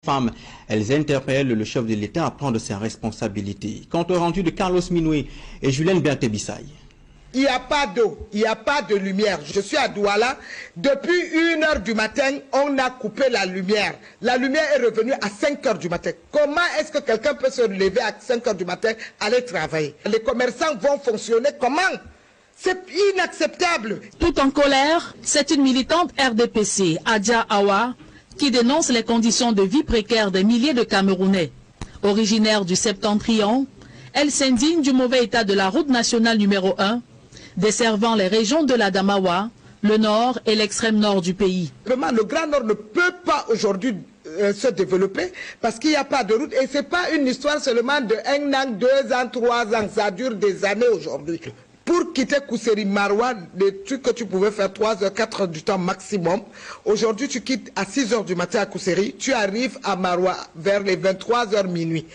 Femmes, elles interpellent le chef de l'État à prendre ses responsabilités. Compte rendu de Carlos Minoué et Julien Berthé-Bissaye. Il n'y a pas d'eau, il n'y a pas de lumière. Je suis à Douala. Depuis 1 h du matin, on a coupé la lumière. La lumière est revenue à 5 h du matin. Comment est-ce que quelqu'un peut se lever à 5 h du matin, aller travailler? Les commerçants vont fonctionner comment? C'est inacceptable. Tout en colère, c'est une militante RDPC, Adja Awa, qui dénonce les conditions de vie précaires des milliers de Camerounais. Originaire du Septentrion, elle s'indigne du mauvais état de la route nationale numéro 1, desservant les régions de l'Adamawa, le nord et l'extrême nord du pays. Vraiment, le Grand Nord ne peut pas aujourd'hui se développer parce qu'il n'y a pas de route. Et ce n'est pas une histoire seulement de 1 an, 2 ans, 3 ans. Ça dure des années aujourd'hui. Pour quitter Kousséri Maroua, des trucs que tu pouvais faire 3 h, 4 h du temps maximum. Aujourd'hui, tu quittes à 6 h du matin à Kousséri, tu arrives à Maroua vers les 23 h minuit.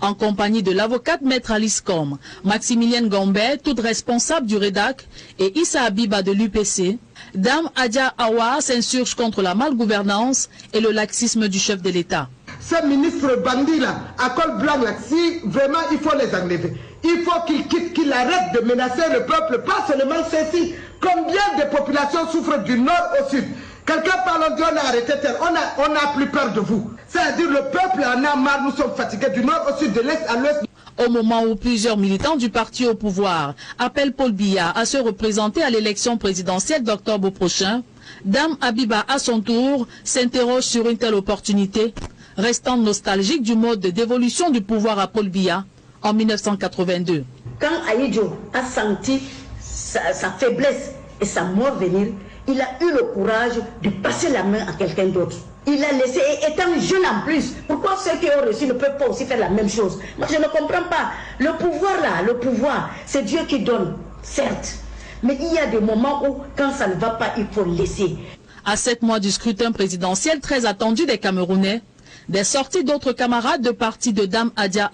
En compagnie de l'avocate Maître Alice Com, Maximilienne Gambet, toute responsable du REDAC, et Issa Abiba de l'UPC, Dame Adja Awa s'insurge contre la malgouvernance et le laxisme du chef de l'État. Ces ministres bandits là, à col blanc là, si vraiment il faut les enlever, il faut qu'ils quittent, qu'ils arrêtent de menacer le peuple, pas seulement ceci. Combien de populations souffrent du nord au sud? Quelqu'un parle, on dit on a arrêté terre, on n'a plus peur de vous. C'est-à-dire le peuple en a marre, nous sommes fatigués du nord au sud, de l'est à l'ouest. Au moment où plusieurs militants du parti au pouvoir appellent Paul Biya à se représenter à l'élection présidentielle d'octobre prochain, Dame Abiba à son tour s'interroge sur une telle opportunité, restant nostalgique du mode de dévolution du pouvoir à Paul Biya en 1982. Quand Aïdjo a senti sa faiblesse et sa mort venir, il a eu le courage de passer la main à quelqu'un d'autre. Il a laissé, et étant jeune en plus, pourquoi ceux qui ont reçu ne peuvent pas aussi faire la même chose? Moi je ne comprends pas. Le pouvoir là, le pouvoir, c'est Dieu qui donne, certes. Mais il y a des moments où, quand ça ne va pas, il faut laisser. À 7 mois du scrutin présidentiel très attendu des Camerounais, des sorties d'autres camarades de parti de Dame Adja